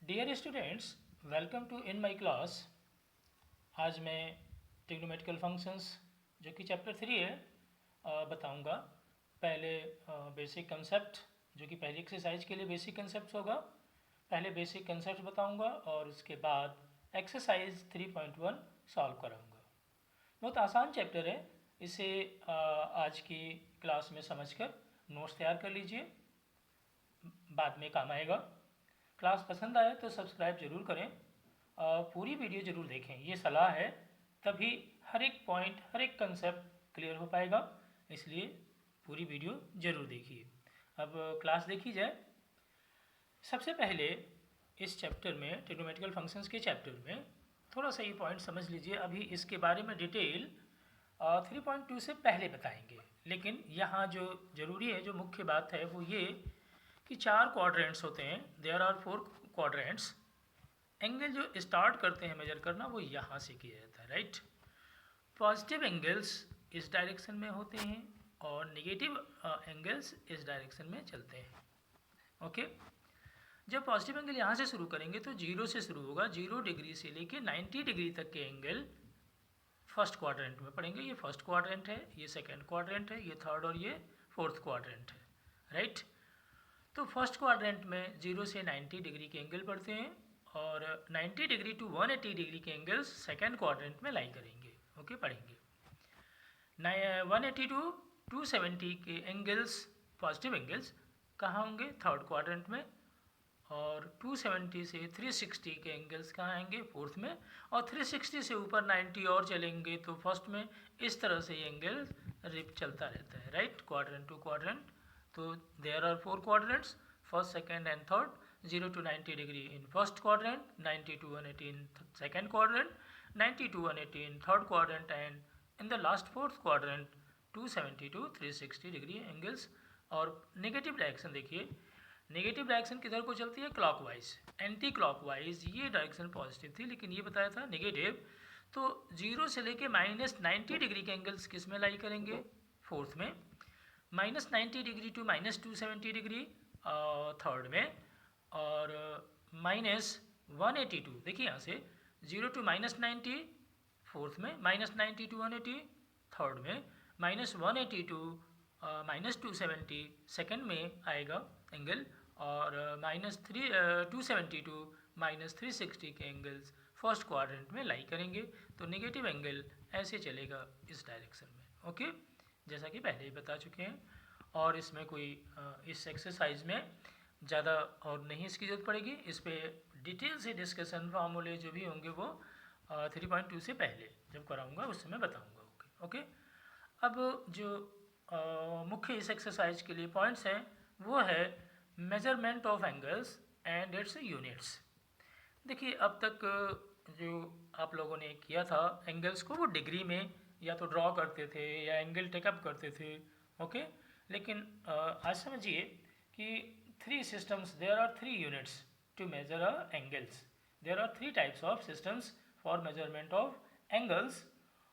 Dear students, welcome to in my class. आज मैं trigonometrical functions जो कि चैप्टर 3 है बताऊंगा। पहले बेसिक कंसेप्ट जो कि पहली एक्सरसाइज के लिए बेसिक कंसेप्ट होगा। पहले बेसिक कंसेप्ट बताऊंगा और उसके बाद एक्सरसाइज 3.1 सॉल्व कराऊंगा। बहुत आसान चैप्टर है, इसे आज की क्लास में समझकर नोट्स तैयार कर लीजिए, बाद में काम आएगा। क्लास पसंद आए तो सब्सक्राइब जरूर करें, पूरी वीडियो जरूर देखें, ये सलाह है, तभी हर एक पॉइंट हर एक कंसेप्ट क्लियर हो पाएगा, इसलिए पूरी वीडियो जरूर देखिए। अब क्लास देखी जाए। सबसे पहले इस चैप्टर में ट्रिग्नोमेट्रिकल फंक्शंस के चैप्टर में थोड़ा सा ये पॉइंट समझ लीजिए। अभी इसके बारे में डिटेल 3.2 से पहले बताएंगे, लेकिन यहाँ जो ज़रूरी है, जो मुख्य बात है वो ये कि 4 क्वाड्रेंट्स होते हैं। There are 4 quadrants. एंगल जो स्टार्ट करते हैं मेजर करना वो यहाँ से किया जाता है, राइट। पॉजिटिव एंगल्स इस डायरेक्शन में होते हैं और नेगेटिव एंगल्स इस डायरेक्शन में चलते हैं। ओके, जब पॉजिटिव एंगल यहाँ से शुरू करेंगे तो 0 से शुरू होगा। 0 डिग्री से लेके 90 डिग्री तक के एंगल फर्स्ट क्वाड्रेंट में पड़ेंगे। ये फर्स्ट क्वाड्रेंट है, ये सेकेंड क्वाड्रेंट है, ये थर्ड और ये फोर्थ क्वाड्रेंट है, राइट। तो फर्स्ट क्वाड्रेंट में 0 से 90 डिग्री के एंगल पड़ते हैं और 90 डिग्री टू 180 डिग्री के एंगल्स सेकेंड क्वाड्रेंट में लाई करेंगे। ओके, पढ़ेंगे 180 टू 270 के एंगल्स, पॉजिटिव एंगल्स कहाँ होंगे? थर्ड क्वाड्रेंट में। और 270 से 360 के एंगल्स कहाँ आएंगे? फोर्थ में। और 360 से ऊपर 90 और चलेंगे तो फर्स्ट में। इस तरह से ये एंगल रिप चलता रहता है, राइट, क्वाड्रेंट टू क्वाड्रेंट। तो there are 4 quadrants, first, second and third. 0 to 90 degree in first quadrant, 90 to 180 in second quadrant, 90 to 180 in third quadrant, and in the last fourth quadrant 270 to 360 degree angles. और negative direction देखिए, negative direction किधर को चलती है? Clockwise, anti clockwise. ये direction positive थी, लेकिन ये बताया था नेगेटिव। तो 0 से लेके -90 डिग्री के एंगल्स किस में लाई करेंगे? फोर्थ में। -90 डिग्री टू -270 डिग्री थर्ड में। और -182, देखिए यहाँ से 0 टू -90 फोर्थ में, -90 टू 180 थर्ड में, -180 टू -270 सेकेंड में आएगा एंगल, और -270 टू -360 के एंगल्स फर्स्ट क्वाड्रेंट में लाई करेंगे। तो नेगेटिव एंगल ऐसे चलेगा इस डायरेक्शन में। ओके, जैसा कि पहले ही बता चुके हैं। और इसमें कोई इस एक्सरसाइज में ज़्यादा और नहीं इसकी जरूरत पड़ेगी। इस पर डिटेल से डिस्कशन, फार्मूले जो भी होंगे वो 3.2 से पहले जब कराऊंगा उस समय बताऊंगा। ओके ओके, अब जो मुख्य इस एक्सरसाइज के लिए पॉइंट्स हैं वो है measurement of angles and it's units. देखिए, अब तक जो आप लोगों ने किया था एंगल्स को, वो डिग्री में या तो ड्रॉ करते थे या एंगल टेकअप करते थे। ओके, लेकिन आज समझिए कि 3 systems, there are 3 units to measure angles. There are 3 types of systems for measurement of angles.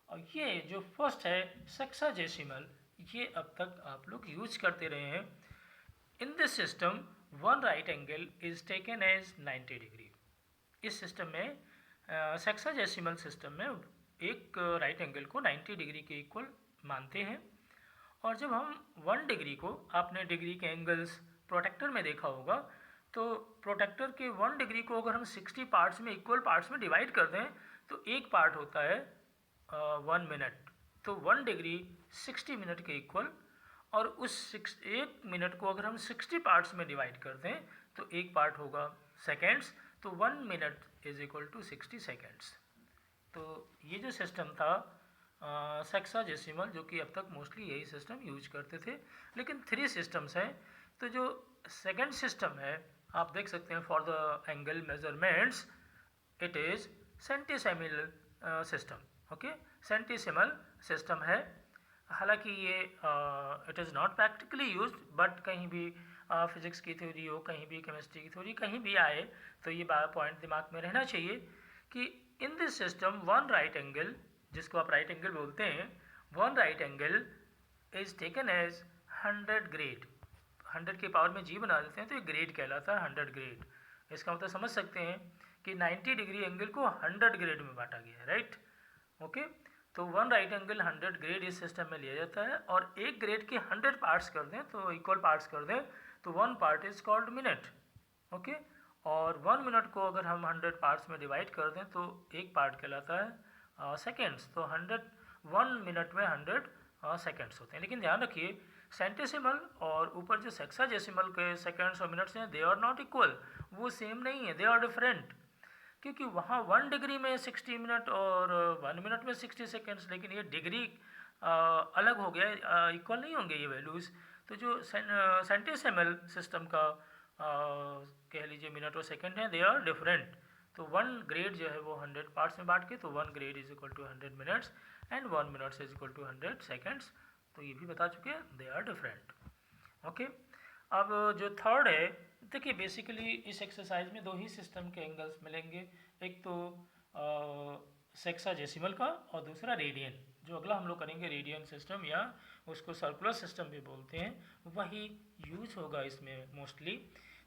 और ये जो फर्स्ट है सेक्साडेसिमल, ये अब तक आप लोग यूज करते रहे हैं। In this system one right angle is taken as 90 degree. इस सिस्टम में सेक्साडेसिमल सिस्टम में एक राइट एंगल को 90 डिग्री के इक्वल मानते हैं। और जब हम 1 डिग्री को, आपने डिग्री के एंगल्स प्रोटेक्टर में देखा होगा, तो प्रोटेक्टर के 1 डिग्री को अगर हम 60 पार्ट्स में, इक्वल पार्ट्स में डिवाइड कर दें तो एक पार्ट होता है 1 मिनट। तो 1 डिग्री 60 मिनट के इक्वल। और उस 1 मिनट को अगर हम 60 पार्ट्स में डिवाइड कर दें तो एक पार्ट होगा सेकेंड्स। तो 1 minute is equal to 60 seconds. तो ये जो सिस्टम था सेक्साडेसिमल, जो कि अब तक मोस्टली यही सिस्टम यूज करते थे, लेकिन 3 सिस्टम्स हैं। तो जो सेकंड सिस्टम है, आप देख सकते हैं, for the angle measurements it is centesimal system. Okay, centesimal system है। हालांकि ये it is not practically used, but कहीं भी फिजिक्स की थ्योरी हो, कहीं भी केमिस्ट्री की थ्योरी कहीं भी आए तो ये पॉइंट दिमाग में रहना चाहिए कि in this system one right angle, जिसको आप राइट एंगल बोलते हैं, one right angle is taken as 100 grade. 100 के पावर में जी बना देते हैं तो ये ग्रेड कहलाता है, 100 ग्रेड। इसका मतलब समझ सकते हैं कि 90 डिग्री एंगल को 100 ग्रेड में बांटा गया है, राइट। ओके, तो वन राइट एंगल 100 ग्रेड इस सिस्टम में लिया जाता है, और एक ग्रेड के 100 पार्ट्स कर दें तो इक्वल पार्ट्स कर दें तो one part is called minute. Okay, और 1 मिनट को अगर हम 100 पार्ट्स में डिवाइड कर दें तो एक पार्ट कहलाता है सेकेंड्स। तो 1 मिनट में 100 सेकेंड्स होते हैं। लेकिन ध्यान रखिए, सेंटेसिमल और ऊपर जो सेक्साडेसिमल के सेकेंड्स और मिनट्स हैं, दे आर नॉट इक्वल, वो सेम नहीं है, दे आर डिफरेंट। क्योंकि वहाँ 1 डिग्री में 60 मिनट और 1 मिनट में 60 सेकेंड्स, लेकिन ये डिग्री अलग हो गया, इक्वल नहीं होंगे ये वैल्यूज़। तो जो सेंटेसिमल सिस्टम का कह लीजिए मिनट और सेकेंड है, दे आर डिफरेंट। तो 1 ग्रेड जो है वो 100 पार्ट्स में बांट के, तो 1 grade is equal to 100 minutes and 1 minutes is equal to 100 seconds. तो ये भी बता चुके हैं, दे आर डिफरेंट। ओके, अब जो थर्ड है, देखिए बेसिकली इस एक्सरसाइज में दो ही सिस्टम के एंगल्स मिलेंगे, एक तो सेक्साडेसिमल का और दूसरा रेडियन। जो अगला हम लोग करेंगे रेडियन सिस्टम, या उसको सर्कुलर सिस्टम भी बोलते हैं, वही यूज होगा इसमें मोस्टली।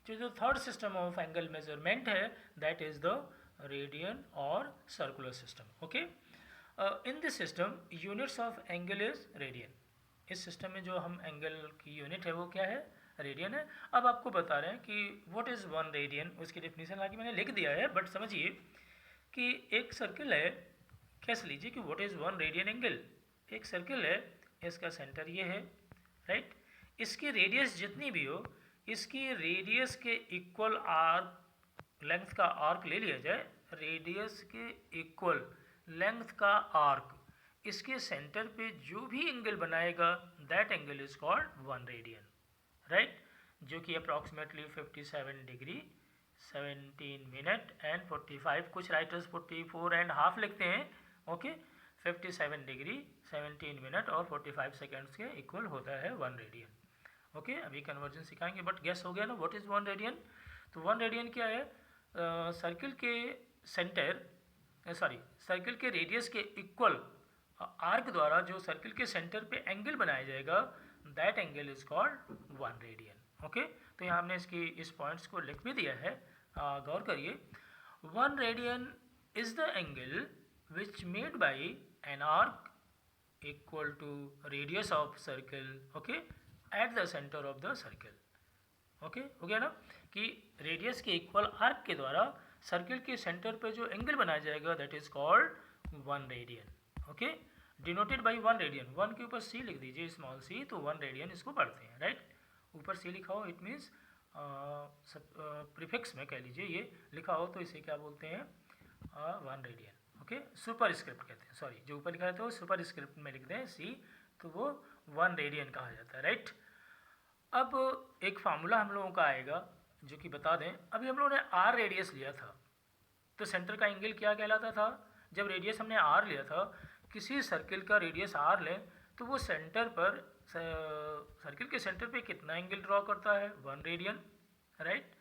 जो third system of angle measurement है, दैट इज द रेडियन और circular system. Okay, in this system units of angle is radian. इस सिस्टम में जो हम एंगल की यूनिट है वो क्या है, रेडियन है। अब आपको बता रहे हैं कि व्हाट इज़ 1 रेडियन, उसकी डेफिनेशन आगे मैंने लिख दिया है, बट समझिए कि एक सर्किल है, कैसे लीजिए कि व्हाट इज़ 1 रेडियन एंगल। एक सर्किल है, इसका सेंटर ये है, राइट। इसकी रेडियस जितनी भी हो, इसकी रेडियस के इक्वल आर्क, लेंथ का आर्क ले लिया जाए, रेडियस के इक्वल लेंथ का आर्क, इसके सेंटर पे जो भी एंगल बनाएगा, that angle is called 1 radian, right. जो कि अप्रॉक्सीमेटली 57 डिग्री 17 मिनट एंड 45, कुछ राइटर्स 44.5 लिखते हैं। ओके, 57 डिग्री 17 मिनट और 45 सेकेंड्स के इक्वल होता है 1 रेडियन। ओके, अभी कन्वर्जन सिखाएंगे, बट गेस हो गया ना व्हाट इज़ 1 रेडियन। तो 1 रेडियन क्या है, सर्किल के सेंटर, सर्किल के रेडियस के इक्वल आर्क द्वारा जो सर्किल के सेंटर पे एंगल बनाया जाएगा, that angle is called 1 radian. Okay, तो यहाँ हमने इस पॉइंट्स को लिख भी दिया है, गौर करिए। 1 radian is the angle which made by an arc equal to radius of circle, okay, at the centre of the circle. Okay, हो गया ना, कि रेडियस के इक्वल आर्क के द्वारा सर्किल के सेंटर पे जो एंगल बनाया जाएगा, that is called 1 radian. Okay, denoted by 1 radian, 1 के ऊपर सी लिख दीजिए, स्मॉल सी, तो 1 रेडियन इसको पढ़ते हैं, राइट। ऊपर सी लिखा हो, इट मीन्स प्रीफिक्स में कह लीजिए ये लिखा हो, तो इसे क्या बोलते हैं, 1 रेडियन। ओके, सुपर स्क्रिप्ट कहते हैं, सॉरी, जो ऊपर लिखा है तो सुपर स्क्रिप्ट में लिख दें सी, तो वो 1 रेडियन कहा जाता है, राइट। अब एक फार्मूला हम लोगों का आएगा जो कि बता दें, अभी हम लोगों ने आर रेडियस लिया था, तो सेंटर का एंगल क्या कहलाता था। जब रेडियस हमने आर लिया था, किसी सर्किल का रेडियस आर लें, तो वो सेंटर पर, सर्किल के सेंटर पे कितना एंगल ड्रॉ करता है, 1 रेडियन, राइट।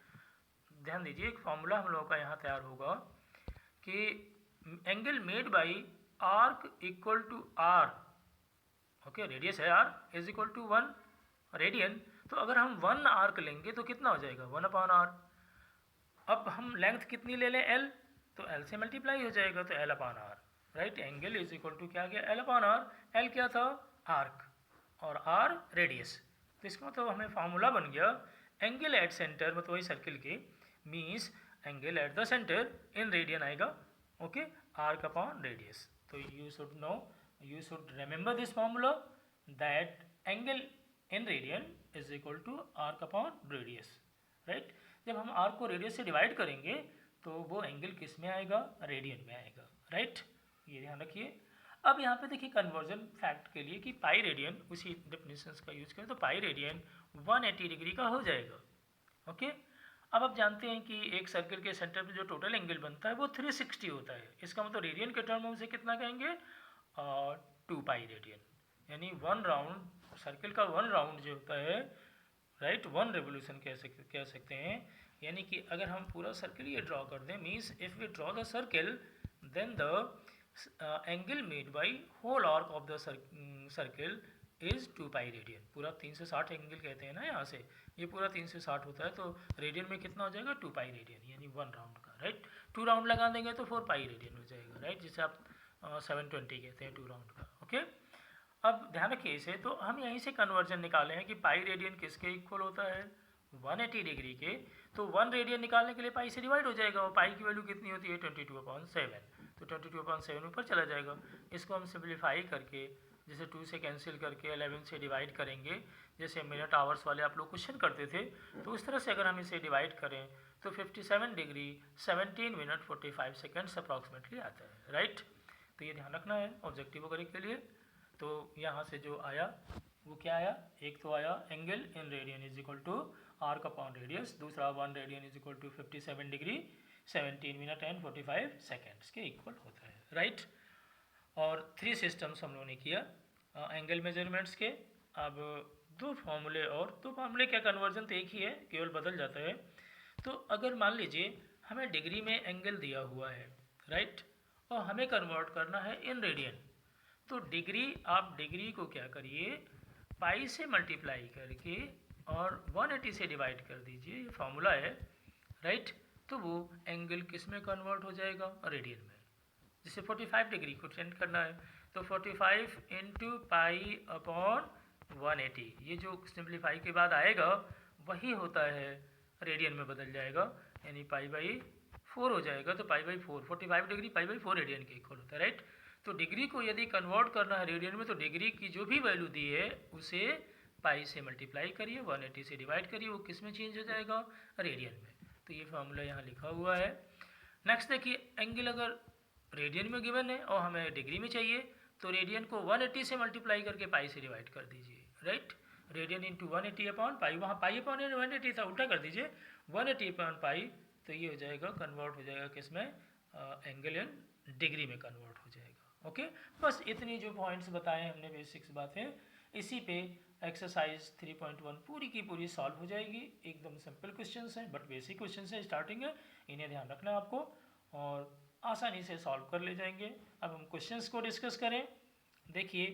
ध्यान दीजिए, एक फॉर्मूला हम लोगों का यहाँ तैयार होगा कि angle made by arc equal to R, okay, radius है R, is equal to 1 radian. तो अगर हम 1 आर्क लेंगे तो कितना हो जाएगा, 1/r। अब हम लेंथ कितनी ले लें, l, तो l से मल्टीप्लाई हो जाएगा, तो l/r, right. Angle is equal to क्या आ गया, l/r। l क्या था, आर्क, और r रेडियस। तो इसका मतलब हमें फार्मूला बन गया, एंगल एट सेंटर, मतलब वही सर्किल के, means angle at the centre in radian आएगा, ओके, आर्क अपॉन रेडियस। तो you should know, you should remember this formula, that angle in radian is equal to arc upon radius, right. जब हम arc को radius से divide करेंगे तो वो angle किस में आएगा, रेडियन में आएगा, राइट। ये ध्यान रखिए। अब यहाँ पे देखिए कन्वर्जन फैक्ट के लिए कि पाई रेडियन, उसी डेफिनेशंस का यूज करें तो पाई रेडियन 180 डिग्री का हो जाएगा, ओके। अब आप जानते हैं कि एक सर्किल के सेंटर पे जो टोटल एंगल बनता है वो 360 होता है। इसका मतलब रेडियन के टर्म में उसे कितना कहेंगे, 2 पाई रेडियन, यानी 1 राउंड, सर्किल का 1 राउंड जो होता है, राइट, 1 रेवोल्यूशन कह सकते हैं। यानी कि अगर हम पूरा सर्किल ये ड्रॉ कर दें, means if we draw the circle, then the angle made by whole arc of the circle is 2 pi radian. पूरा 360 एंगल कहते हैं ना यहाँ से, ये पूरा 360 होता है, तो रेडियन में कितना हो जाएगा 2 पाई रेडियन, यानी 1 राउंड का, राइट। 2 राउंड लगा देंगे तो 4 पाई रेडियन हो जाएगा, राइट, जिसे आप 720 कहते हैं 2 राउंड का, ओके। अब ध्यान रखिए इसे, तो हम यहीं से कन्वर्जन निकाले हैं कि पाई रेडियन किसके इक्वल होता है, 180 डिग्री के। तो 1 रेडियन निकालने के लिए पाई से डिवाइड हो जाएगा, और पाई की वैल्यू कितनी होती है 22/7, तो 22/7 ऊपर चला जाएगा। इसको हम सिंप्लीफाई करके जैसे 2 से कैंसिल करके 11 से डिवाइड करेंगे, जैसे मिनट आवर्स वाले आप लोग क्वेश्चन करते थे, तो उस तरह से अगर हम इसे डिवाइड करें तो 57 डिग्री 17 मिनट 45 सेकेंड्स अप्रॉक्सीमेटली आता है, राइट। तो ये ध्यान रखना है ऑब्जेक्टिव वगैरह के लिए। तो यहाँ से जो आया वो क्या आया, एक तो आया angle in radian is equal to arc upon radius, दूसरा 1 radian is equal to 57 degree 17 minute and 45 seconds के इक्वल होता है, राइट। और 3 सिस्टम्स हम लोगों ने किया एंगल मेजरमेंट्स के। अब 2 फार्मूले, और 2 फार्मूले क्या, कन्वर्जन तो एक ही है, केवल बदल जाता है। तो अगर मान लीजिए हमें डिग्री में एंगल दिया हुआ है, राइट, और हमें कन्वर्ट करना है इन रेडियन, तो डिग्री, आप डिग्री को क्या करिए, पाई से मल्टीप्लाई करके और 180 से डिवाइड कर दीजिए, ये फार्मूला है, राइट। तो वो एंगल किस में कन्वर्ट हो जाएगा, रेडियन में। जिसे 45 डिग्री को टेंड करना है, तो 45 इंटू पाई अपॉन 180, ये जो सिंप्लीफाई के बाद आएगा वही होता है रेडियन में बदल जाएगा, यानी पाई/4 हो जाएगा। तो पाई/4, 45 डिग्री पाई/4 रेडियन के इक्वल होता है, राइट। तो डिग्री को यदि कन्वर्ट करना है रेडियन में, तो डिग्री की जो भी वैल्यू दी है उसे पाई से मल्टीप्लाई करिए, 180 से डिवाइड करिए, वो किस में चेंज हो जाएगा, रेडियन में। तो ये फार्मूला यहाँ लिखा हुआ है। नेक्स्ट देखिए, एंगल अगर रेडियन में गिवन है और हमें डिग्री में चाहिए, तो रेडियन को 180 से मल्टीप्लाई करके पाई से डिवाइड कर दीजिए, राइट। रेडियन इंटू 180 अपॉन पाई, वहाँ पाई अपॉन 180 था, उल्टा कर दीजिए 180 अपॉन पाई, तो ये हो जाएगा, कन्वर्ट हो जाएगा किस में, एंगल इन डिग्री में कन्वर्ट हो जाएगा, ओके। बस इतनी जो पॉइंट्स बताए हमने, बेसिक्स बातें, इसी पे एक्सरसाइज 3.1 पूरी की पूरी सॉल्व हो जाएगी। एकदम सिंपल क्वेश्चंस हैं, बट बेसिक क्वेश्चंस है, स्टार्टिंग है, इन्हें ध्यान रखना है आपको, और आसानी से सॉल्व कर ले जाएंगे। अब हम क्वेश्चंस को डिस्कस करें। देखिए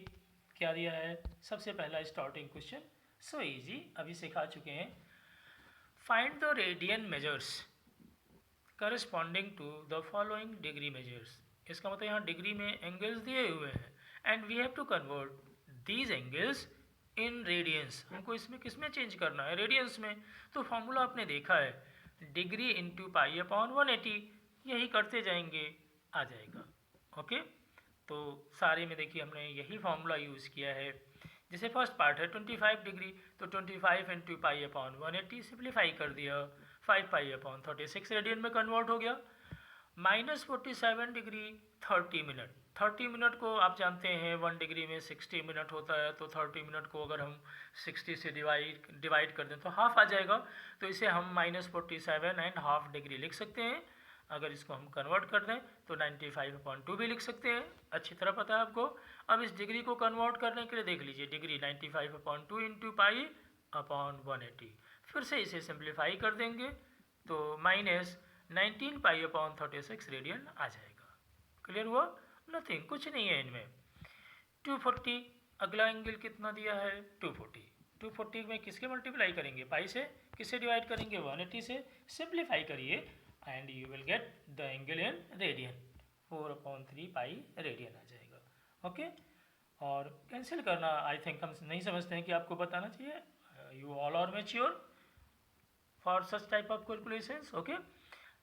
क्या दिया है, सबसे पहला स्टार्टिंग क्वेश्चन, सो इजी, अभी सिखा चुके हैं। Find the radian measures corresponding to the following degree measures. इसका मतलब यहाँ डिग्री में एंगल्स दिए हुए हैं, and we have to convert these angles in radians. हमको इसमें किस में चेंज करना है, रेडियंस में। तो फॉर्मूला आपने देखा है, डिग्री इंटू पाई अपॉन 180, यही करते जाएंगे, आ जाएगा, ओके। तो सारे में देखिए हमने यही फार्मूला यूज़ किया है। जैसे फर्स्ट पार्ट है 25 डिग्री, तो 25 इंटू पाई अपॉन 180 सिंप्लीफाई कर दिया, 5 पाई अपॉन 36 रेडियन में कन्वर्ट हो गया। -47 डिग्री 30 मिनट, 30 मिनट को आप जानते हैं 1 डिग्री में 60 मिनट होता है, तो 30 मिनट को अगर हम 60 से डिवाइड कर दें तो हाफ आ जाएगा, तो इसे हम -47 एंड हाफ डिग्री लिख सकते हैं। अगर इसको हम कन्वर्ट कर दें तो 95/2 भी लिख सकते हैं, अच्छी तरह पता है आपको। अब इस डिग्री को कन्वर्ट करने के लिए देख लीजिए, डिग्री 95/2 इंटू पाई अपॉन 180, फिर से इसे सिंप्लीफाई कर देंगे तो -19 पाई अपॉन 36 रेडियन आ जाएगा। क्लियर हुआ, नथिंग, कुछ नहीं है इनमें। 240, अगला एंगल कितना दिया है 240, 240 में किसके मल्टीप्लाई करेंगे, पाई से, किससे डिवाइड करेंगे 180 से, सिंप्लीफाई करिए and you will get the angle in radian, 4/3 pi radian आ जाएगा, ओके। और कैंसिल करना आई थिंक हम नहीं समझते हैं कि आपको बताना चाहिए, you all are mature for such type of calculations, okay.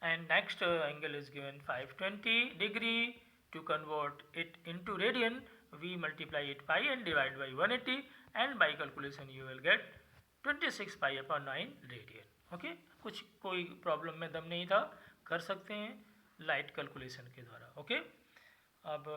And next angle is given 520 degree. To convert it into radian, we multiply it pi and divide by 180, and by calculation you will get 26 pi upon 9 radian. Okay, कुछ कोई problem में दम नहीं था, कर सकते हैं light calculation के द्वारा, ओके। अब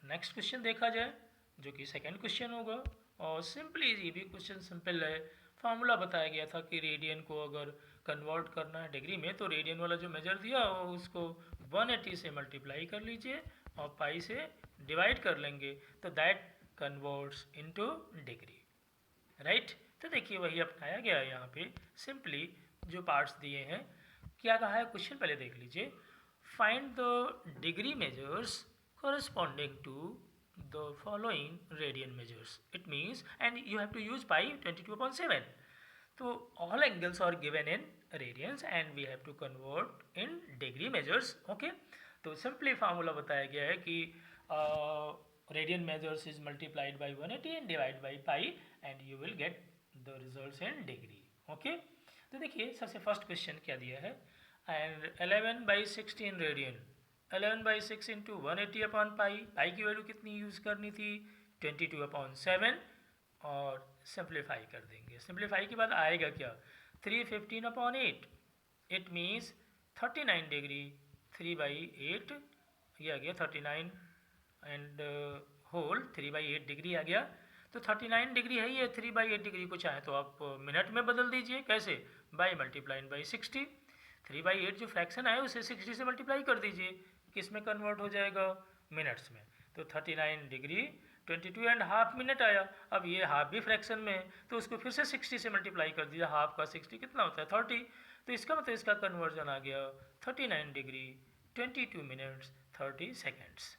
नेक्स्ट क्वेश्चन देखा जाए, जो कि सेकेंड क्वेश्चन होगा, और सिंपली ये भी क्वेश्चन सिंपल है। फार्मूला बताया गया था कि रेडियन को अगर कन्वर्ट करना है डिग्री में, तो रेडियन वाला जो मेजर दिया हो उसको 180 से मल्टीप्लाई कर लीजिए और पाई से डिवाइड कर लेंगे, तो that converts into degree, right. तो देखिए वही अपनाया गया है यहाँ पे, सिंपली जो पार्ट्स दिए हैं। क्या कहा है क्वेश्चन, पहले देख लीजिए। Find the degree measures corresponding to the following radian measures. It means, and you have to use pi 22/7. So all angles are given in radians and we have to convert in degree measures. Okay, तो simply formula बताया गया है कि radian measures is multiplied by 180 and divided by pi and you will get the results in degree. Okay, तो देखिए सबसे first question क्या दिया है, and 11/16 radian, 11/6 into 180 upon pi, pi की वैल्यू कितनी यूज़ करनी थी 22/7 और सिंप्लीफाई कर देंगे। सिंप्लीफाई के बाद आएगा क्या 315/8, इट मीन्स 39 डिग्री 3/8, ये आ गया 39 एंड होल 3/8 डिग्री आ गया। तो 39 डिग्री है ये, 3/8 डिग्री को चाहे तो आप मिनट में बदल दीजिए, कैसे, बाई मल्टीप्लाइड बाई 60। 3/8 जो फ्रैक्शन है उसे 60 से मल्टीप्लाई कर दीजिए, किस में कन्वर्ट हो जाएगा, मिनट्स में। तो 39 डिग्री 22.5 मिनट आया। अब ये हाफ भी फ्रैक्शन में है तो उसको फिर से 60 से मल्टीप्लाई कर दीजिए, हाफ का 60 कितना होता है 30, तो इसका मतलब इसका कन्वर्जन आ गया 39 degree 22 minutes 30 seconds.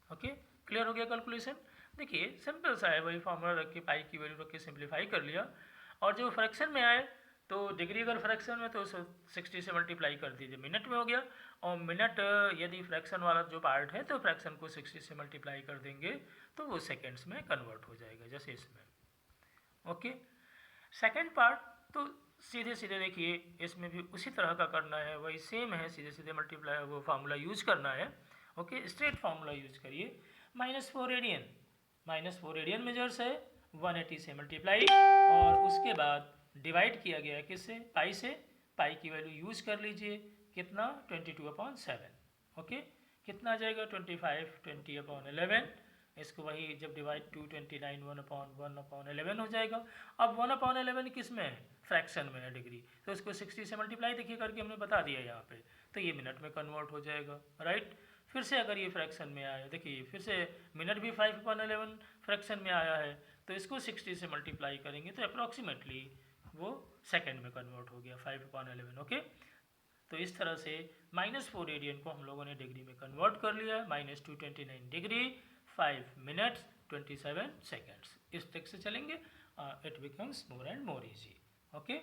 Okay, clear हो गया कैलकुलेशन। देखिए सिंपल सा है, वही फॉर्मूला रख के पाई की वैल्यू रख के सिंप्लीफाई कर लिया, और जो फ्रैक्शन में आए तो डिग्री अगर फ्रैक्शन में तो 60 से मल्टीप्लाई कर दीजिए, मिनट में हो गया, और मिनट यदि फ्रैक्शन वाला जो पार्ट है तो फ्रैक्शन को 60 से मल्टीप्लाई कर देंगे तो वो सेकेंड्स में कन्वर्ट हो जाएगा जैसे इसमें। ओके, सेकेंड पार्ट तो सीधे सीधे देखिए इसमें भी उसी तरह का करना है, वही सेम है, सीधे सीधे मल्टीप्लाई वो फार्मूला यूज करना है। ओके, स्ट्रेट फार्मूला यूज करिए, -4 रेडियन, -4 रेडियन मेजर्स है 180 से मल्टीप्लाई, और उसके बाद डिवाइड किया गया है किससे, पाई से, पाई की वैल्यू यूज कर लीजिए, कितना 22/7। ओके, कितना आ जाएगा 25 20/11, इसको वही जब डिवाइड 229 1/1/11 हो जाएगा। अब 1/11 किस में है, फ्रैक्शन में है डिग्री, तो इसको 60 से मल्टीप्लाई देखिए करके हमने बता दिया यहाँ पे, तो ये मिनट में कन्वर्ट हो जाएगा, राइट। फिर से अगर ये फ्रैक्शन में आया, देखिए फिर से मिनट भी 5/11 फ्रैक्शन में आया है, तो इसको 60 से मल्टीप्लाई करेंगे तो अप्रॉक्सीमेटली वो सेकेंड में कन्वर्ट हो गया 5/11। ओके, तो इस तरह से -4 रेडियन को हम लोगों ने डिग्री में कन्वर्ट कर लिया है, -229 डिग्री 5 मिनट्स 27 सेकेंड्स, इस तक से चलेंगे, it becomes more and more easy. Okay,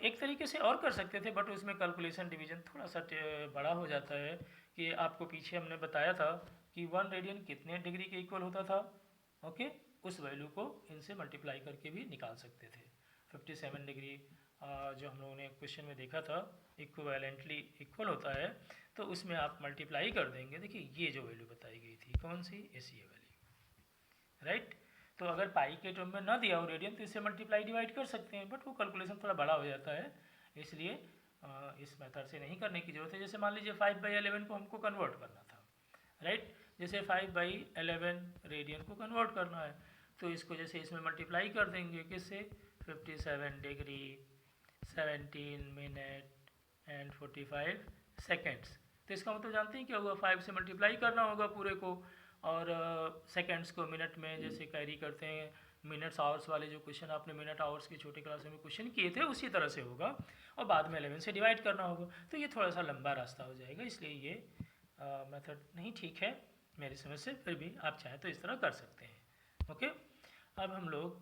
एक तरीके से और कर सकते थे बट उसमें कैलकुलेशन डिवीजन थोड़ा सा बड़ा हो जाता है, कि आपको पीछे हमने बताया था कि 1 रेडियन कितने डिग्री के इक्वल होता था। ओके, उस वैल्यू को इनसे मल्टीप्लाई करके भी निकाल सकते थे। 57 डिग्री जो हम लोगों ने क्वेश्चन में देखा था इक्विवेलेंटली इक्वल होता है, तो उसमें आप मल्टीप्लाई कर देंगे, देखिए ये जो वैल्यू बताई गई थी कौन सी, ऐसी वैल्यू, राइट। तो अगर पाई के टर्म में ना दिया हो रेडियन तो इससे मल्टीप्लाई डिवाइड कर सकते हैं, बट वो कैलकुलेशन थोड़ा बड़ा हो जाता है, इसलिए इस मेथड से नहीं करने की जरूरत है। जैसे मान लीजिए 5/11 को हमको कन्वर्ट करना था, राइट, जैसे 5/11 रेडियन को कन्वर्ट करना है, तो इसको जैसे इसमें मल्टीप्लाई कर देंगे किससे, 57 डिग्री 17 मिनट एंड 45 सेकेंड्स, तो इसका मतलब जानते हैं क्या हुआ, 5 से मल्टीप्लाई करना होगा पूरे को, और सेकेंड्स को मिनट में जैसे कैरी करते हैं, मिनट्स आवर्स वाले जो क्वेश्चन आपने मिनट आवर्स की छोटी क्लास में क्वेश्चन किए थे उसी तरह से होगा, और बाद में 11 से डिवाइड करना होगा, तो ये थोड़ा सा लंबा रास्ता हो जाएगा, इसलिए ये मेथड नहीं ठीक है मेरी समझ से, फिर भी आप चाहें तो इस तरह कर सकते हैं। ओके, अब हम लोग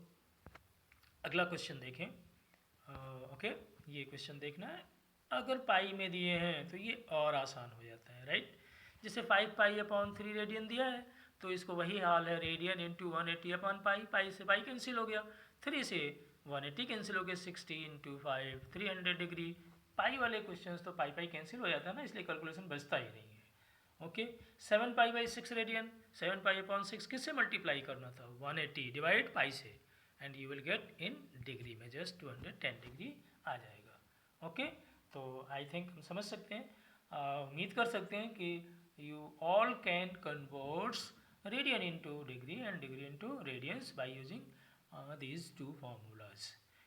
अगला क्वेश्चन देखें। ओके, ये क्वेश्चन देखना है, अगर पाई में दिए हैं तो ये और आसान हो जाता है, राइट। जैसे 5π/3 रेडियन दिया है तो इसको वही हाल है, रेडियन इंटू 180/पाई, पाई से पाई कैंसिल हो गया, 3 से 180 कैंसिल हो गया, 60 × 5 300 डिग्री। पाई वाले क्वेश्चंस तो पाई पाई कैंसिल हो जाता है ना, इसलिए कैलकुलेशन बचता ही नहीं है। ओके, 7π/6 रेडियन, 7π/6 किससे मल्टीप्लाई करना था, 180 डिवाइड पाई से, and you will get in degree में जस्ट 210 डिग्री आ जाएगा। ओके, तो आई थिंक हम समझ सकते हैं, उम्मीद कर सकते हैं कि you all can converts radian into degree and degree into radians by using these two formulas।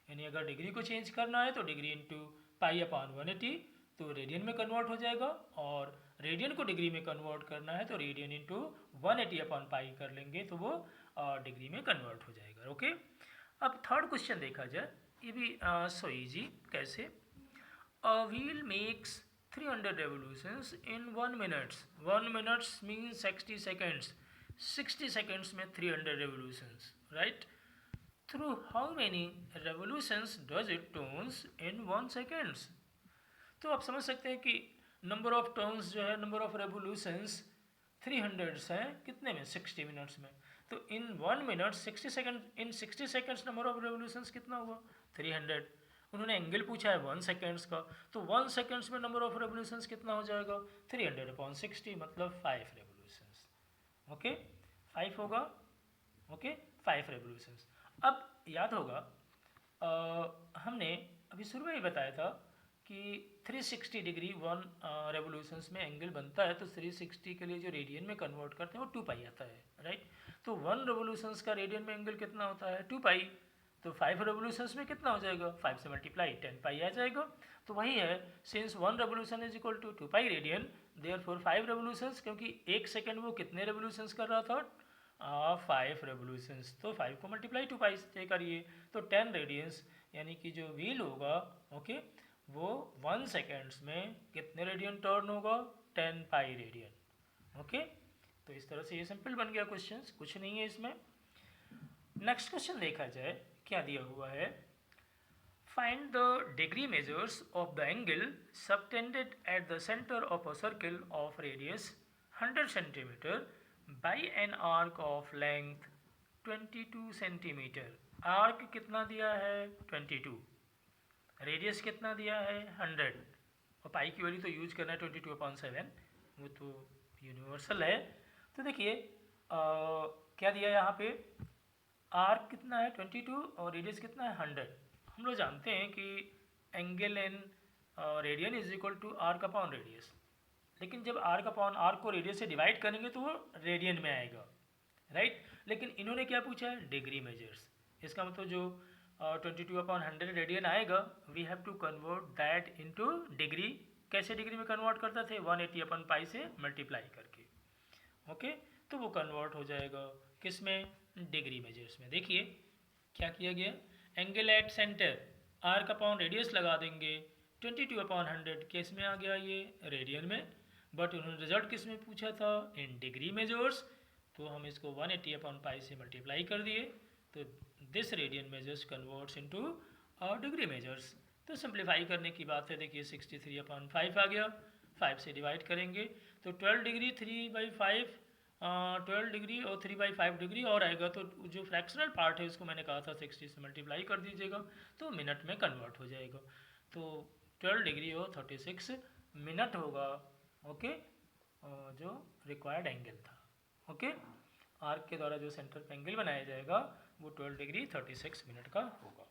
यानी अगर डिग्री को चेंज करना है तो डिग्री इंटू π/180 तो रेडियन में कन्वर्ट हो जाएगा, और रेडियन को डिग्री में कन्वर्ट करना है तो रेडियन इंटू 180/पाई कर लेंगे तो वो डिग्री में कन्वर्ट हो जाएगा। ओके, अब थर्ड क्वेश्चन देखा जाए, ये भी सो इजी, कैसे, a wheel makes 300 revolutions in 1 minute, 1 minute means 60 seconds, 60 seconds में 300 revolutions, right. Through how many revolutions does it turns in 1 seconds. तो आप समझ सकते हैं कि नंबर ऑफ टर्न्स जो है, नंबर ऑफ रेवोल्यूशंस 300 है कितने में, 60 मिनट्स में। तो इन 1 minute 60 second, in 60 seconds number of revolutions कितना हुआ, 300। उन्होंने एंगल पूछा है 1 सेकेंड्स का, तो 1 सेकेंड्स में नंबर ऑफ रेवोल्यूशंस कितना हो जाएगा, 300/60, मतलब 5 रेवोल्यूशंस। ओके, 5 होगा। Okay, 5 revolutions. अब याद होगा हमने अभी शुरू में ही बताया था कि 360 डिग्री 1 रेवोल्यूशंस में एंगल बनता है, तो 360 के लिए जो रेडियन में कन्वर्ट करते हैं वो 2 पाई आता है, राइट। तो 1 रेवोल्यूशंस का रेडियन में एंगल कितना होता है, 2 पाई। तो 5 रेवोल्यूशंस में कितना हो जाएगा, 5 से मल्टीप्लाई 10 पाई आ जाएगा। तो वही है, since 1 revolution is equal to 2 pi radian, therefore 5 revolutions, क्योंकि 1 सेकेंड वो कितने रेवोल्यूशंस कर रहा था, 5 रेवोल्यूशंस। तो 5 को मल्टीप्लाई 2 पाई से करिए तो 10 रेडियंस, यानी कि जो व्हील होगा, ओके, वो 1 सेकेंड्स में कितने रेडियन टर्न होगा, 10 पाई रेडियन। ओके, तो इस तरह से ये सिंपल बन गया क्वेश्चन, कुछ नहीं है इसमें। नेक्स्ट क्वेश्चन देखा जाए, क्या दिया हुआ है, find the degree measures of the angle subtended at the centre of a circle of radius 100 centimetre by an arc of length 22 centimetre. Arc कितना दिया है, 22, रेडियस कितना दिया है, 100, और पाई की वैल्यू तो यूज करना है 22/7, वो तो यूनिवर्सल है। तो देखिए क्या दिया है यहाँ पे, आर्क कितना है 22 और रेडियस कितना है 100। हम लोग जानते हैं कि angle in radian is equal to arc upon radius, लेकिन जब आर्क अपॉन आर्क को रेडियस से डिवाइड करेंगे तो वो रेडियन में आएगा, राइट। लेकिन इन्होंने क्या पूछा है, डिग्री मेजर्स। इसका मतलब जो 22/100 रेडियन आएगा, we have to convert that into degree. कैसे डिग्री में कन्वर्ट करते थे, 180/π से मल्टीप्लाई करके। ओके, तो वो कन्वर्ट हो जाएगा किस में, डिग्री मेजर्स में। देखिए क्या किया गया, angle at centre, arc upon radius लगा देंगे, 22/100 किस में आ गया, ये रेडियन में। बट उन्होंने रिजल्ट किस में पूछा था, इन डिग्री मेजर्स, तो हम इसको 180/π से मल्टीप्लाई कर दिए, तो this radian measures converts into degree measures. तो सिंप्लीफाई करने की बात है, देखिए 63/5 आ गया, 5 से डिवाइड करेंगे तो 12 डिग्री 3/5, 12 डिग्री और 3/5 डिग्री और आएगा, तो जो फ्रैक्शनल पार्ट है उसको मैंने कहा था 60 से मल्टीप्लाई कर दीजिएगा तो मिनट में कन्वर्ट हो जाएगा। तो 12 डिग्री और 36 मिनट होगा, ओके, जो रिक्वायर्ड एंगल था। ओके, आर्क के द्वारा जो सेंटर पे एंगल बनाया जाएगा वो 12 डिग्री 36 मिनट का होगा।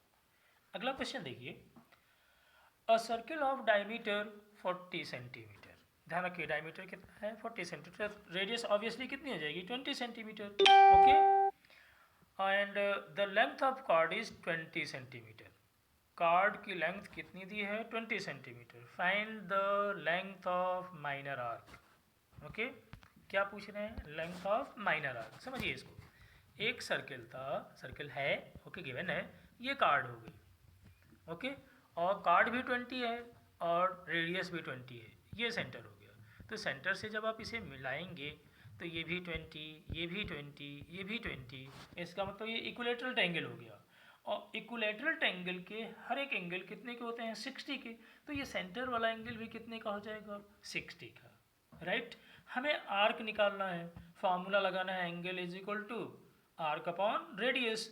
अगला क्वेश्चन देखिए, अ सर्किल ऑफ डायमीटर 40 सेंटीमीटर। ध्यान रखिए डायमीटर कितना है, 40 सेंटीमीटर, रेडियस ऑब्वियसली कितनी हो जाएगी, 20 centimetre. Okay, and the length of card is 20 centimetre. Card की लेंथ कितनी दी है, 20 centimetre. Find the length of minor arc. Okay, क्या पूछ रहे हैं, लेंथ ऑफ माइनर आर्क। समझिए इसको, एक सर्किल था, सर्किल है, ओके, गिवन है, ये कार्ड हो गई, ओके, और कार्ड भी 20 है और रेडियस भी 20 है, ये सेंटर हो गया। तो सेंटर से जब आप इसे मिलाएंगे तो ये भी 20, ये भी 20, ये भी 20, इसका मतलब ये इक्विलेटरल ट्रायंगल हो गया। और इक्विलेटरल ट्रायंगल के हर एक एंगल कितने के होते हैं, 60 के। तो ये सेंटर वाला एंगल भी कितने का हो जाएगा, 60 का, राइट। हमें आर्क निकालना है, फार्मूला लगाना है, angle is equal to arc upon radius.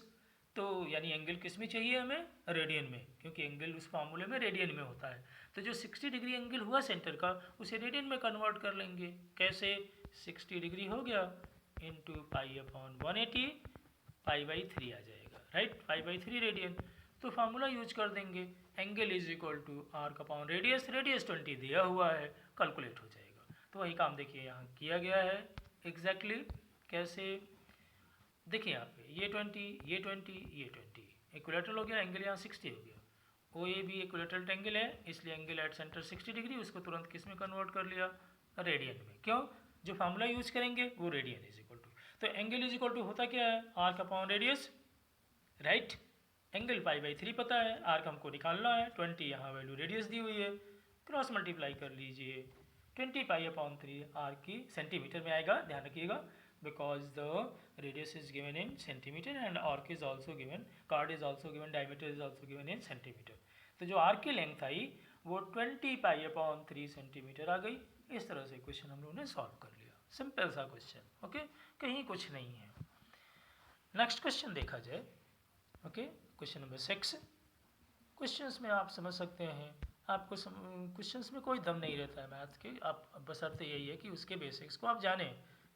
तो यानी एंगल किस में चाहिए हमें, रेडियन में, क्योंकि एंगल उस फार्मूले में रेडियन में होता है। तो जो 60 डिग्री एंगल हुआ सेंटर का, उसे रेडियन में कन्वर्ट कर लेंगे। कैसे, 60 डिग्री हो गया इंटू π/180, π/3 आ जाएगा, राइट, π/3 रेडियन। तो फार्मूला यूज कर देंगे, angle is equal to arc upon radius, radius 20 दिया हुआ है, कैलकुलेट हो जाएगा। तो वही काम देखिए यहाँ किया गया है एग्जैक्टली। कैसे, देखिए यहाँ पे ये 20, ये 20, ये 20, इक्विलेटरल हो गया, एंगल यहाँ 60 हो गया। ओ ए भी इक्विलेटरल एंगल है, इसलिए एंगल एट सेंटर 60 डिग्री, उसको तुरंत किस में कन्वर्ट कर लिया, रेडियन में। क्यों, जो फार्मूला यूज करेंगे वो रेडियन इज इक्वल टू, तो एंगल इज इक्वल टू होता क्या है, arc upon radius, right. Angle π/3 पता है, आर्क हमको निकालना है, 20 यहाँ वैल्यू रेडियस दी हुई है, क्रॉस मल्टीप्लाई कर लीजिए, 20 π/3 आर्क की सेंटीमीटर में आएगा, ध्यान रखिएगा। because the radius is given in centimeter and arc is also given, chord is also given, diameter is also given in centimeter. तो जो आर्क की लेंथ आई वो 20 π/3 सेंटीमीटर आ गई। इस तरह से क्वेश्चन हम लोगों ने सॉल्व कर लिया, सिंपल सा क्वेश्चन, ओके, कहीं कुछ नहीं है। नेक्स्ट क्वेश्चन देखा जाए, ओके, क्वेश्चन नंबर 6। क्वेश्चंस में आप समझ सकते हैं, आपको क्वेश्चंस में कोई दम नहीं रहता है मैथ के, आप बस अर्थ यही है कि उसके बेसिक्स को आप जानें,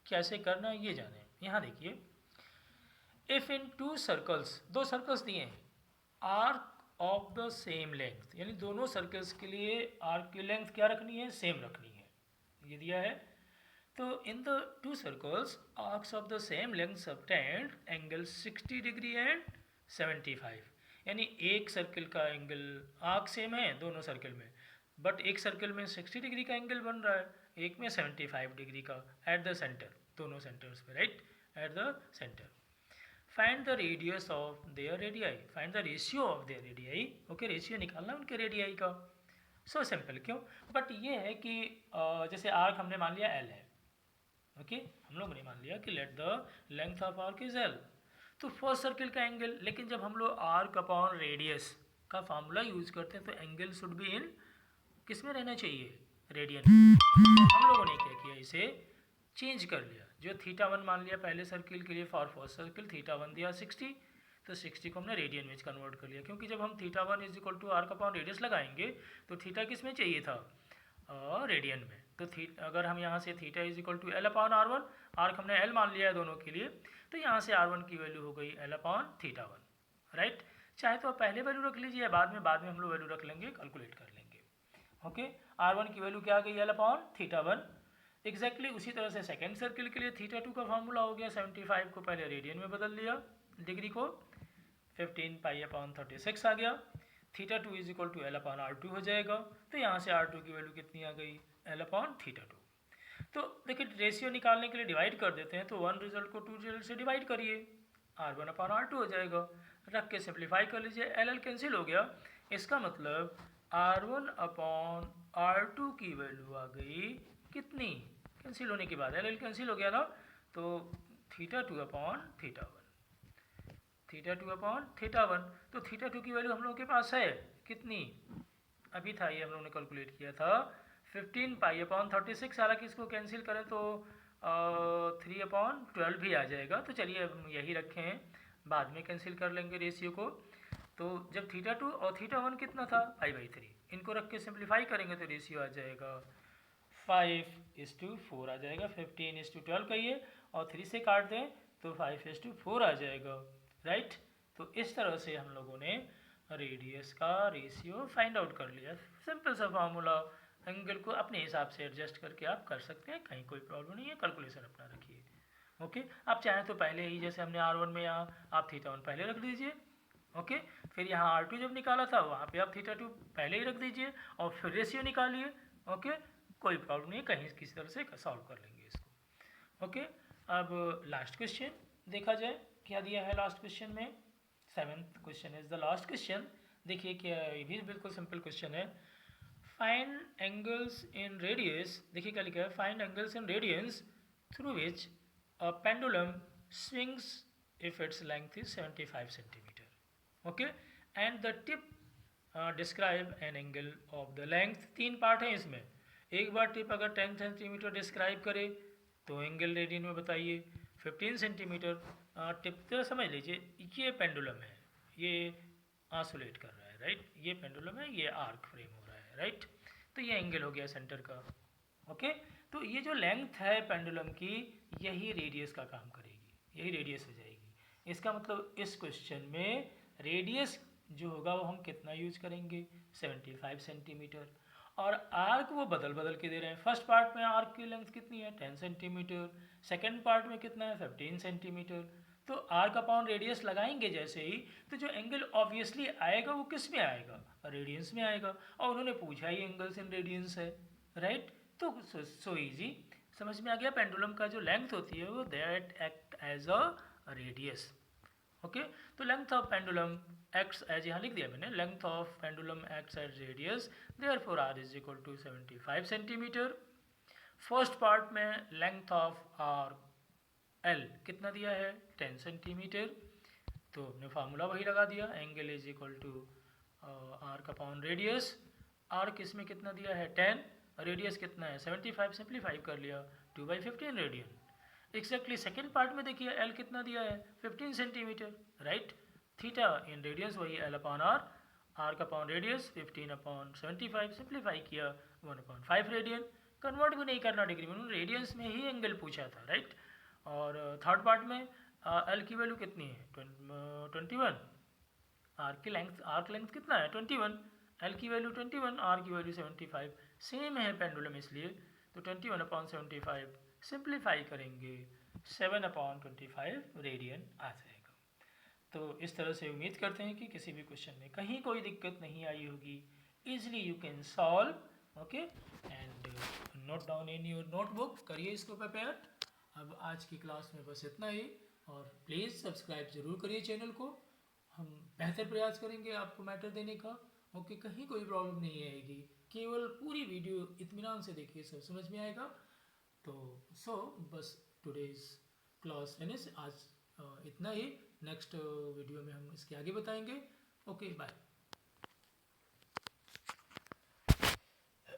कैसे करना है ये जानें। यहाँ देखिए, इफ़ इन टू सर्कल्स, दो सर्कल्स दिए हैं, arc of the same length, यानी दोनों सर्कल्स के लिए आर्क की लेंथ क्या रखनी है, सेम रखनी है, ये दिया है। तो in the two circles arcs of the same length subtend angle 60 degree and 75, यानी एक सर्कल का एंगल, आर्क सेम है दोनों सर्कल में, बट एक सर्कल में 60 डिग्री का एंगल बन रहा है, एक में 75 डिग्री का, एट द सेंटर, दोनों सेंटर्स पे, right, eight the centre. Find the radius of their radii, find the ratio of their radii, okay, ratio निकालना उनके रेडियाई का। सो सिंपल, क्यों, बट ये है कि जैसे आर्क हमने मान लिया एल है, ओके, हम लोग ने मान लिया कि let the length of arc is L, तो फर्स्ट सर्किल का एंगल, लेकिन जब हम लोग आर्क अपॉन रेडियस का फार्मूला यूज करते हैं तो एंगल शुड बी इन किस में रहना चाहिए, रेडियन। हम लोगों ने क्या किया, इसे चेंज कर लिया, जो θ1 मान लिया पहले सर्किल के लिए, फॉर फर्स्ट सर्किल θ1 दिया 60, तो 60 को हमने रेडियन में कन्वर्ट कर लिया, क्योंकि जब हम θ1 is equal to arc upon radius लगाएंगे तो थीटा किस में चाहिए था, रेडियन में। तो अगर हम यहाँ से theta is equal to L upon r1, arc हमने एल मान लिया है दोनों के लिए, तो यहाँ से r1 की वैल्यू हो गई एल अपॉन θ1, राइट। चाहे तो आप पहले वैल्यू रख लीजिए, बाद में हम लोग वैल्यू रख लेंगे, कैलकुलेट कर लेंगे, ओके। r1 की वैल्यू क्या आ गई, एल अपॉन θ1, एग्जैक्टली उसी तरह से सेकेंड सर्किल के लिए θ2 का फार्मूला हो गया, 75 को पहले रेडियन में बदल दिया, डिग्री को 15 π/36 आ गया, θ2 is equal to L upon r2 हो जाएगा, तो यहाँ से r2 की वैल्यू कितनी आ गई, एल अपॉन θ2। तो देखिए रेशियो निकालने के लिए डिवाइड कर देते हैं, तो वन रिजल्ट को टू रिजल्ट से डिवाइड करिए, r1 अपॉन r2 हो जाएगा, रख के सिंप्लीफाई कर लीजिए, एल कैंसिल हो गया, इसका मतलब r1 अपॉन r2 की वैल्यू आ गई कितनी, कैंसिल होने के बाद एल कैंसिल हो गया ना, तो θ2 अपॉन θ1, θ2 अपॉन θ1, तो θ2 की वैल्यू हम लोगों के पास है कितनी, अभी था ये हम लोगों ने कैलकुलेट किया था 15 π/36, हालांकि इसको कैंसिल करें तो 3/12 भी आ जाएगा, तो चलिए अब यही रखे हैं, बाद में कैंसिल कर लेंगे रेशियो को। तो जब θ2 और θ1 कितना था, π/3, इनको रख के सिंप्लीफाई करेंगे तो रेशियो आ जाएगा 5:4 आ जाएगा, 15:12 कहिए और 3 से काट दें तो 5:4 आ जाएगा, राइट। तो इस तरह से हम लोगों ने रेडियस का रेशियो फाइंड आउट कर लिया, सिंपल सा फार्मूला, एंगल को अपने हिसाब से एडजस्ट करके आप कर सकते हैं, कहीं कोई प्रॉब्लम नहीं है, कैलकुलेशन अपना रखिए, ओके। आप चाहें तो पहले ही जैसे हमने r1 में यहाँ आप θ1 पहले रख दीजिए, ओके, फिर यहाँ r2 जब निकाला था वहाँ पे आप θ2 पहले ही रख दीजिए और फिर रेशियो निकालिए, ओके, कोई प्रॉब्लम नहीं, कहीं किसी तरह से सॉल्व कर लेंगे इसको, ओके। अब लास्ट क्वेश्चन देखा जाए, क्या दिया है लास्ट क्वेश्चन में, 7th question is the last question. देखिए क्या, ये भी बिल्कुल सिंपल क्वेश्चन है, फाइंड एंगल्स इन रेडियस, देखिए क्या लिखा है, find angles in radiance through which a pendulum swings if its length is 75 centimetre, okay, and the tip describe an angle of the length, 3 part है इसमें, एक बार tip अगर 10 centimetre describe करे तो एंगल रेडियन में बताइए, 15 सेंटीमीटर टिप, तो समझ लीजिए ये पेंडुलम है, ये ऑसिलेट कर रहा है, राइट, ये पेंडुलम है, ये आर्क फ्रेम हो रहा है, राइट, तो ये एंगल हो गया सेंटर का, ओके। तो ये जो लेंथ है पेंडुलम की, यही रेडियस का काम करेगी, यही रेडियस हो जाएगी, इसका मतलब इस क्वेश्चन में रेडियस जो होगा वो हम कितना यूज करेंगे, 75 सेंटीमीटर, और आर्क वो बदल बदल के दे रहे हैं, फर्स्ट पार्ट में आर्क की लेंथ कितनी है 10 सेंटीमीटर, सेकेंड पार्ट में कितना है 15 सेंटीमीटर, तो आर्क अपॉन रेडियस लगाएंगे जैसे ही, तो जो एंगल ऑब्वियसली आएगा वो किस में आएगा, रेडियंस में आएगा, और उन्होंने पूछा ही एंगल्स इन रेडियंस है, राइट। तो सो इजी, समझ में आ गया, पेंडुलम का जो लेंथ होती है वो that act as a radius, okay. तो length of pendulum acts as, यहाँ लिख दिया मैंने, length of pendulum acts as radius, therefore r is equal to 75 centimetre. First part में लेंथ ऑफ आर्क एल कितना दिया है 10 सेंटीमीटर, तो हमने फार्मूला वही लगा दिया, angle is equal to arc upon radius. Arc इसमें कितना दिया है 10, रेडियस कितना है 75, सिंप्लीफाई कर लिया 2/15 रेडियन। एक्जैक्टली सेकेंड पार्ट में देखिए एल कितना दिया है 15 centimetre, right. Theta in radius वही L upon R, arc upon radius 15 upon 75, simplify किया 1/5 रेडियन। कन्वर्ट भी नहीं करना डिग्री में, उन्होंने रेडियंस में ही एंगल पूछा था, राइट। और थर्ड पार्ट में एल की वैल्यू कितनी है 21, आर्क लेंथ कितना है 21, एल की वैल्यू 21, आर की वैल्यू 75, सेम है पेंडुलम इसलिए, तो 21 अपॉन 75 सिंप्लीफाई करेंगे 7 अपॉन 25 रेडियन आ जाएगा। तो इस तरह से उम्मीद करते हैं कि किसी भी क्वेश्चन में कहीं कोई दिक्कत नहीं आई होगी, easily you can solve, okay. And note down in your notebook, करिए इसको प्रिपेयर। अब आज की क्लास में बस इतना ही, और प्लीज़ सब्सक्राइब ज़रूर करिए चैनल को, हम बेहतर प्रयास करेंगे आपको मैटर देने का, ओके। कहीं कोई प्रॉब्लम नहीं आएगी, केवल पूरी वीडियो इत्मीनान से देखिए, सब समझ में आएगा। तो बस टुडेज क्लास फिनिश, आज इतना ही। नेक्स्ट वीडियो में हम इसके आगे बताएंगे। Okay, bye.